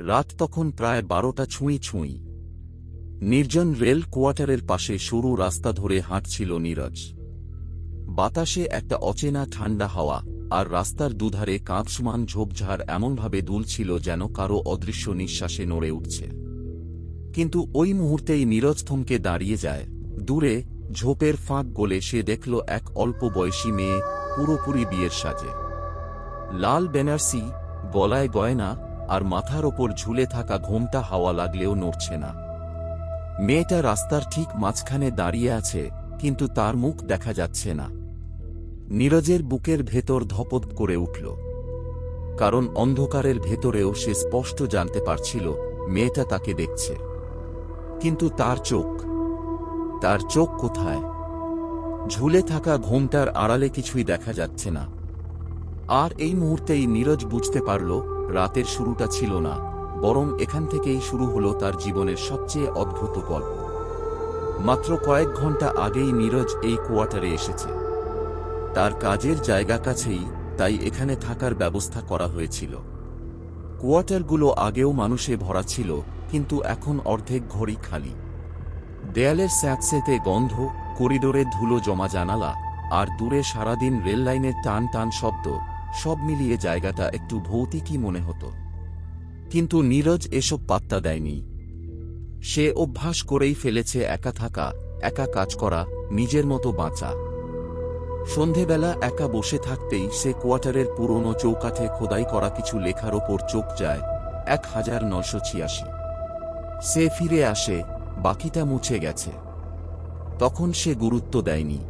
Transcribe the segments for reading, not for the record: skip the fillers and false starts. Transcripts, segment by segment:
রাত তখন প্রায় 12টা ছুঁই ছুঁই। নির্জন রেল কোয়ার্টারের পাশে সরু রাস্তা ধরে হাঁটছিল নীরজ। বাতাসে একটা অচেনা ঠান্ডা হাওয়া, আর রাস্তার দুধারে কাঁপসমান ঝোপঝাড় এমনভাবে দুলছিল যেন কারো অদৃশ্য নিঃশ্বাসে নড়ে উঠছে। কিন্তু ওই মুহূর্তেই নীরজ থমকে দাঁড়িয়ে যায়। দূরে ঝোপের ফাঁক গলে সে দেখল এক অল্প বয়সী মেয়ে, পুরোপুরি বিয়ের সাজে। লাল বেনারসি, গলায় গয়না, আর মাথার ওপর ঝুলে থাকা ঘোমটা হাওয়া লাগলেও নড়ছে না। মেয়েটা রাস্তার ঠিক মাঝখানে দাঁড়িয়ে আছে, কিন্তু তার মুখ দেখা যাচ্ছে না। নীরজের বুকের ভেতর ধপধপ করে উঠল, কারণ অন্ধকারের ভেতরেও সে স্পষ্ট জানতে পারছিল মেয়েটা তাকে দেখছে। কিন্তু তার চোখ কোথায়? ঝুলে থাকা ঘোমটার আড়ালে কিছুই দেখা যাচ্ছে না। আর এই মুহূর্তেই নীরজ বুঝতে পারল, রাতের শুরুটা ছিল না, বরং এখান থেকেই শুরু হলো তার জীবনের সবচেয়ে অদ্ভুত গল্প। মাত্র কয়েক ঘন্টা আগেই নীরজ এই কোয়ার্টারে এসেছে। তার কাজের জায়গা কাছেই, তাই এখানে থাকার ব্যবস্থা করা হয়েছিল। কোয়ার্টারগুলো আগেও মানুষে ভরা ছিল, কিন্তু এখন অর্ধেক ঘরই খালি। দেয়ালের স্যাঁতসেঁতে গন্ধ, করিডোরে ধুলো জমা জানালা, আর দূরে সারাদিন রেললাইনের টান টান শব্দ, সব মিলিয়ে জায়গাটা একটু ভৌতিকই মনে হতো। কিন্তু নীরজ এসব পাত্তা দেয়নি। সে অভ্যাস করেই ফেলেছে একা থাকা, একা কাজ করা, নিজের মতো বাঁচা। সন্ধেবেলা একা বসে থাকতেই সে কোয়ার্টারের পুরনো চৌকাঠে খোদাই করা কিছু লেখার ওপর চোখ যায়। 1986। সে ফিরে আসে, বাকিটা মুছে গেছে। তখন সে গুরুত্ব দেয়নি,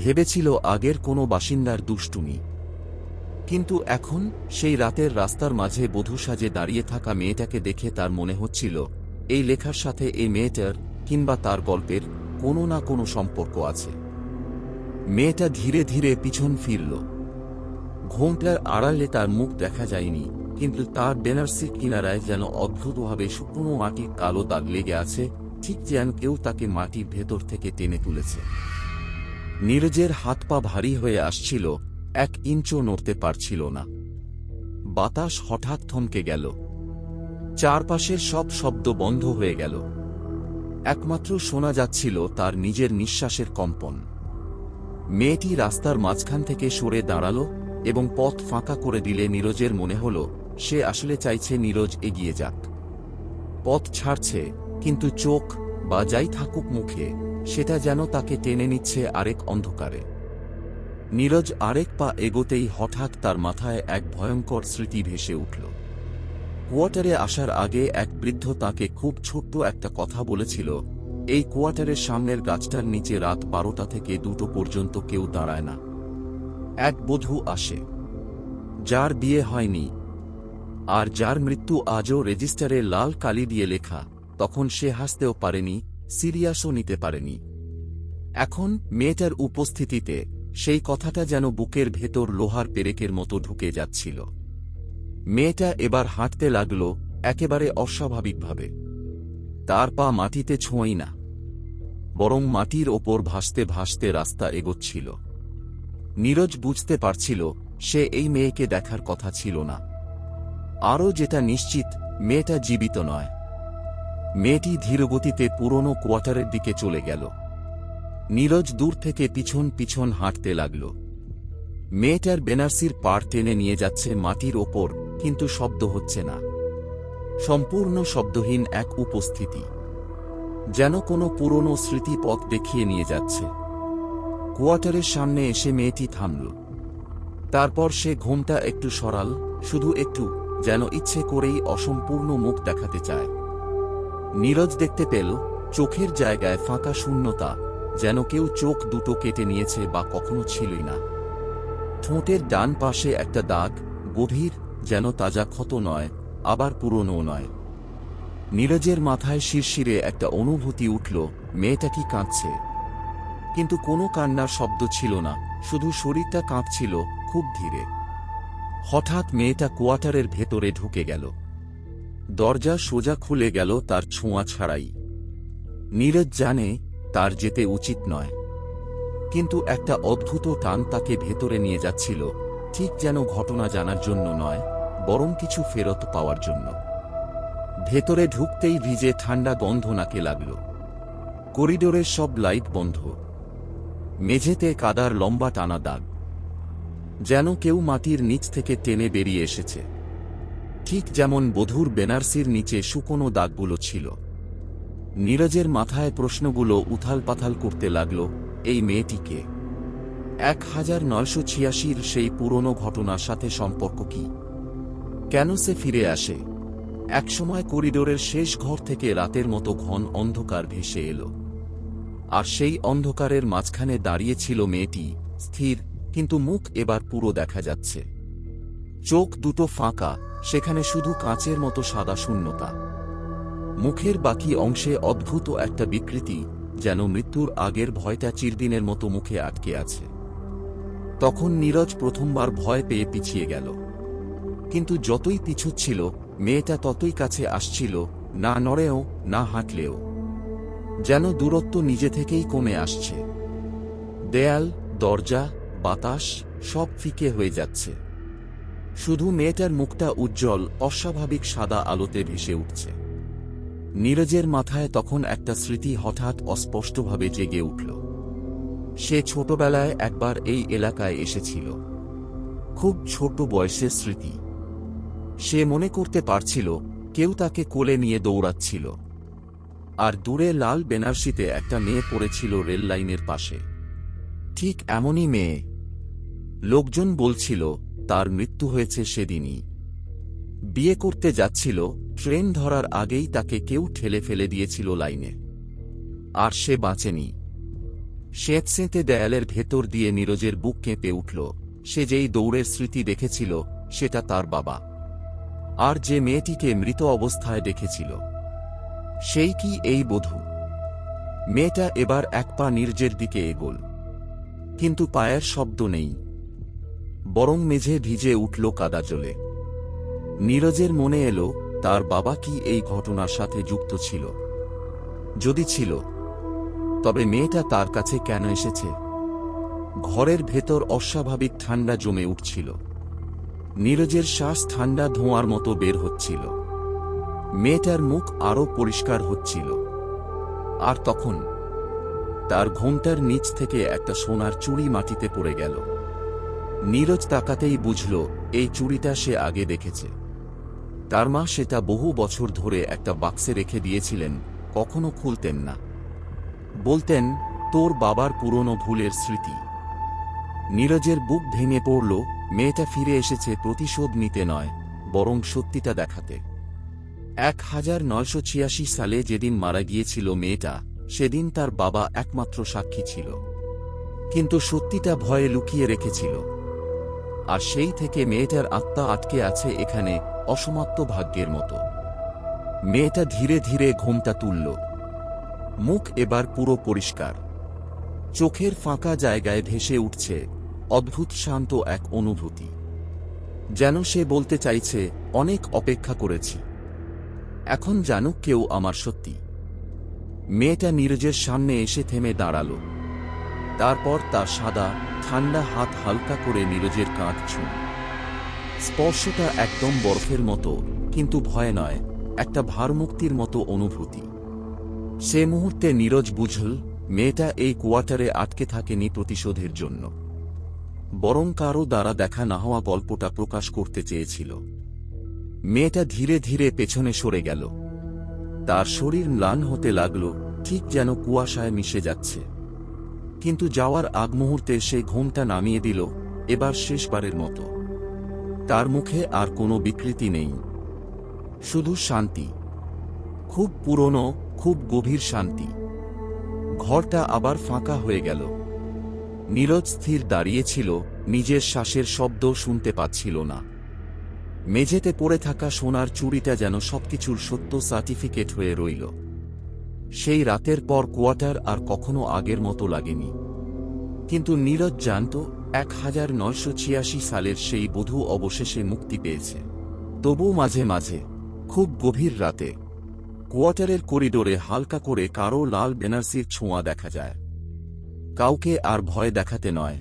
ভেবেছিল আগের কোনো বাসিন্দার দুষ্টুমি। কিন্তু এখন সেই রাতের রাস্তার মাঝে বধূ সাজে দাঁড়িয়ে থাকা মেয়েটাকে দেখে তার মনে হচ্ছিল এই লেখার সাথে এই মেয়েটার, কিংবা তার গল্পের, কোনো না কোনো সম্পর্ক আছে। মেয়েটা ধীরে ধীরে পিছন ফিরল। ঘোমটার আড়ালে তার মুখ দেখা যায়নি, কিন্তু তার বেনারসির কিনারায় যেন অদ্ভুতভাবে শুকনো মাটির কালো দাগ লেগে আছে, ঠিক যেন কেউ তাকে মাটির ভেতর থেকে টেনে তুলেছে। নীরজের হাত পা ভারী হয়ে আসছিল, 1 ইঞ্চও নড়তে পারছিল না। বাতাস হঠাৎ থমকে গেল। চারপাশের সব শব্দ বন্ধ হয়ে গেল। একমাত্র শোনা যাচ্ছিল তার নিজের নিঃশ্বাসের কম্পন। মেয়েটি রাস্তার মাঝখান থেকে সরে দাঁড়াল এবং পথ ফাঁকা করে দিলে নীরজের মনে হল সে আসলে চাইছে নীরজ এগিয়ে যাক। পথ ছাড়ছে, কিন্তু চোখ বা যাই থাকুক মুখে, সেটা যেন তাকে টেনে নিচ্ছে আরেক অন্ধকারে। নীরজ আরেক পা এগোতেই হঠাৎ তার মাথায় এক ভয়ঙ্কর স্মৃতি ভেসে উঠল। কোয়ার্টারে আসার আগে এক বৃদ্ধ তাকে খুব ছোট্ট একটা কথা বলেছিল, এই কোয়ার্টারের সামনের গাছটার নিচে রাত 12টা থেকে 2টো পর্যন্ত কেউ দাঁড়ায় না। এক বধূ আসে, যার বিয়ে হয়নি, আর যার মৃত্যু আজও রেজিস্টারে লাল কালি দিয়ে লেখা। তখন সে হাসতেও পারেনি, সিরিয়াসও নিতে পারেনি। এখন মেয়েটার উপস্থিতিতে সেই কথাটা যেন বুকের ভেতর লোহার পেরেকের মতো ঢুকে যাচ্ছিল। মেয়েটা এবার হাঁটতে লাগল, একেবারে অস্বাভাবিকভাবে। তার পা মাটিতে ছোঁয় না, বরং মাটির ওপর ভাসতে ভাসতে রাস্তা এগোচ্ছিল। নীরজ বুঝতে পারছিল সে এই মেয়েকে দেখার কথা ছিল না। আরও যেটা নিশ্চিত, মেয়েটা জীবিত নয়। মেয়েটি ধীরগতিতে পুরনো কোয়ার্টারের দিকে চলে গেল। নীরজ দূর থেকে পিছন পিছন হাঁটতে লাগল। মেয়েটার বেনারসির পাড় টেনে নিয়ে যাচ্ছে মাটির ওপর, কিন্তু শব্দ হচ্ছে না। সম্পূর্ণ শব্দহীন এক উপস্থিতি, যেন কোনো পুরনো স্মৃতি পথ দেখিয়ে নিয়ে যাচ্ছে। কোয়ার্টারের সামনে এসে মেয়েটি থামল। তারপর সে ঘোমটা একটু সরাল, শুধু একটু, যেন ইচ্ছে করেই অসম্পূর্ণ মুখ দেখাতে চায়। নীরজ দেখতে পেল চোখের জায়গায় ফাঁকা শূন্যতা, যেন কেউ চোখ দুটো কেটে নিয়েছে বা কখনো ছিলই না। ঠোঁটের ডান পাশে একটা দাগ, গভীর, যেন তাজা ক্ষত নয়, আবার পুরনোও নয়। নীরজের মাথায় শিরশিরে একটা অনুভূতি উঠল, মেয়েটা কি কাঁদছে? কিন্তু কোনো কান্নার শব্দ ছিল না, শুধু শরীরটা কাঁপছিল, খুব ধীরে। হঠাৎ মেয়েটা কোয়ার্টারের ভেতরে ঢুকে গেল। দরজা সোজা খুলে গেল তার ছোঁয়া ছাড়াই। নীরজ জানে তার যেতে উচিত নয়, কিন্তু একটা অদ্ভুত টান তাকে ভেতরে নিয়ে যাচ্ছিল, ঠিক যেন ঘটনা জানার জন্য নয়, বরং কিছু ফেরত পাওয়ার জন্য। ভেতরে ঢুকতেই ভিজে ঠান্ডা গন্ধ নাকে লাগল। করিডোরের সব লাইট বন্ধ। মেঝেতে কাদার লম্বা টানা দাগ, যেন কেউ মাটির নিচ থেকে টেনে বেরিয়ে এসেছে, ঠিক যেমন বধূর বেনারসির নিচে শুকনো দাগগুলো ছিল। নীরজের মাথায় প্রশ্নগুলো উথাল পাথাল করতে লাগল। এই মেয়েটিকে 1986 সেই পুরনো ঘটনার সাথে সম্পর্ক কি? কেন সে ফিরে আসে? একসময় করিডোরের শেষ ঘর থেকে রাতের মতো ঘন অন্ধকার ভেসে এলো, আর সেই অন্ধকারের মাঝখানে দাঁড়িয়েছিল মেয়েটি, স্থির, কিন্তু মুখ এবার পুরো দেখা যাচ্ছে। চোখ দুটো ফাঁকা, সেখানে শুধু কাঁচের মতো সাদা শূন্যতা। মুখের বাকি অংশে অদ্ভুত একটা বিকৃতি, যেন মৃত্যুর আগের ভয়টা চিরদিনের মতো মুখে আটকে আছে। তখন নীরজ প্রথমবার ভয় পেয়ে পিছিয়ে গেল। কিন্তু যতই পিছুচ্ছিল, মেয়েটা ততই কাছে আসছিল, না নড়েও না হাঁটলেও, যেন দূরত্ব নিজে থেকেই কমে আসছে। দেয়াল, দরজা, বাতাস সব ফিকে হয়ে যাচ্ছে। শুধু মেয়েটার মুখটা উজ্জ্বল, অস্বাভাবিক সাদা আলোতে ভেসে উঠছে। নীরজের মাথায় তখন একটা স্মৃতি হঠাৎ অস্পষ্টভাবে জেগে উঠল। সে ছোটবেলায় একবার এই এলাকায় এসেছিল। খুব ছোট বয়সের স্মৃতি। সে মনে করতে পারছিল কেউ তাকে কোলে নিয়ে দৌড়াচ্ছিল, আর দূরে লাল বেনারসিতে একটা মেয়ে পড়েছিল রেল লাইনের পাশে। ঠিক এমনই মেয়ে। লোকজন বলছিল তার মৃত্যু হয়েছে সেদিনই। বিয়ে করতে যাচ্ছিল, ট্রেন ধরার আগেই তাকে কেউ ঠেলে ফেলে দিয়েছিল লাইনে, আর সে বাঁচেনি। স্যাঁতস্যাঁতে দেয়ালের ভেতর দিয়ে নীরজের বুক কেঁপে উঠল। সে যেই দৌড়ের স্মৃতি দেখেছিল, সেটা তার বাবা। আর যে মেয়েটিকে মৃত অবস্থায় দেখেছিল, সেই কি এই বধূ? মেয়েটা এবার এক পা নীরজের দিকে এগোল, কিন্তু পায়ের শব্দ নেই, বরং মেঝে ভিজে উঠল কাদা জলে। নীরজের মনে এলো, তার বাবা কি এই ঘটনার সাথে যুক্ত ছিল? যদি ছিল, তবে মেয়েটা তার কাছে কেন এসেছে? ঘরের ভেতর অস্বাভাবিক ঠান্ডা জমে উঠছিল। নীরজের শ্বাস ঠান্ডা ধোঁয়ার মতো বের হচ্ছিল। মেয়েটার মুখ আরো পরিষ্কার হচ্ছিল। আর তখন তার ঘোমটার নিচ থেকে একটা সোনার চুড়ি মাটিতে পড়ে গেল। নীরজ তাকাতেই বুঝল, এই চুড়িটা সে আগে দেখেছে। তার মা সেটা বহু বছর ধরে একটা বাক্সে রেখে দিয়েছিলেন, কখনো খুলতেন না। বলতেন, তোর বাবার পুরনো ভুলের স্মৃতি। নীরজের বুক ভেঙে পড়ল। মেয়েটা ফিরে এসেছে প্রতিশোধ নিতে নয়, বরং সত্যিটা দেখাতে। 1986 সালে যেদিন মারা গিয়েছিল মেয়েটা, সেদিন তার বাবা একমাত্র সাক্ষী ছিল, কিন্তু সত্যিটা ভয়ে লুকিয়ে রেখেছিল। আর সেই থেকে মেয়েটার আত্মা আটকে আছে এখানে, অসমাপ্ত ভাগ্যের মতো। মেয়েটা ধীরে ধীরে ঘোমটা তুলল। মুখ এবার পুরো পরিষ্কার। চোখের ফাঁকা জায়গায় ভেসে উঠছে অদ্ভুত শান্ত এক অনুভূতি, যেন সে বলতে চাইছে, অনেক অপেক্ষা করেছি, এখন জানুক কেউ আমার সত্যি। মেয়েটা নীরজের সামনে এসে থেমে দাঁড়াল। তারপর তার সাদা ঠান্ডা হাত হালকা করে নীরজের কাঁধ ছুঁল। স্পর্শটা একদম বরফের মতো, কিন্তু ভয় নয়, একটা ভারমুক্তির মতো অনুভূতি। সে মুহূর্তে নীরজ বুঝল, মেয়েটা এই কোয়ার্টারে আটকে থাকেনি প্রতিশোধের জন্য, বরং কারো দ্বারা দেখা না হওয়া গল্পটা প্রকাশ করতে চেয়েছিল। মেয়েটা ধীরে ধীরে পেছনে সরে গেল। তার শরীর ম্লান হতে লাগল, ঠিক যেন কুয়াশায় মিশে যাচ্ছে। কিন্তু যাওয়ার আগ মুহূর্তে সে ঘোমটা নামিয়ে দিল, এবার শেষবারের মতো। তার মুখে আর কোনো বিকৃতি নেই, শুধু শান্তি, খুব পুরনো, খুব গভীর শান্তি। ঘরটা আবার ফাঁকা হয়ে গেল। নীরজ স্থির দাঁড়িয়েছিল, নিজের শ্বাসের শব্দ শুনতে পাচ্ছিল না। মেঝেতে পড়ে থাকা সোনার চুড়িটা যেন সবকিছুর সত্য সার্টিফিকেট হয়ে রইল। সেই রাতের পর কোয়ার্টার আর কখনো আগের মতো লাগেনি। কিন্তু নীরজ জানত, 1986 সালের সেই বধূ অবশেষে মুক্তি পেয়েছে। তবু মাঝে মাঝে, খুব গভীর রাতে, কোয়ার্টারের করিডোরে হালকা করে কারো লাল বেনারসির ছোঁয়া দেখা যায়। কাউকে আর ভয় দেখাতে নয়,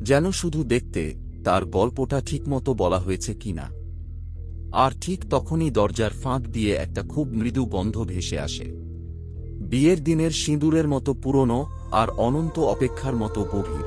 যেন শুধু দেখতে তার গল্পটা ঠিকমতো বলা হয়েছে কিনা। আর ঠিক তখনই দরজার ফাঁক দিয়ে একটা খুব মৃদু গন্ধ ভেসে আসে। বিয়ের দিনের সিঁদুরের মতো পুরনো আর অনন্ত অপেক্ষার মতো গভীর।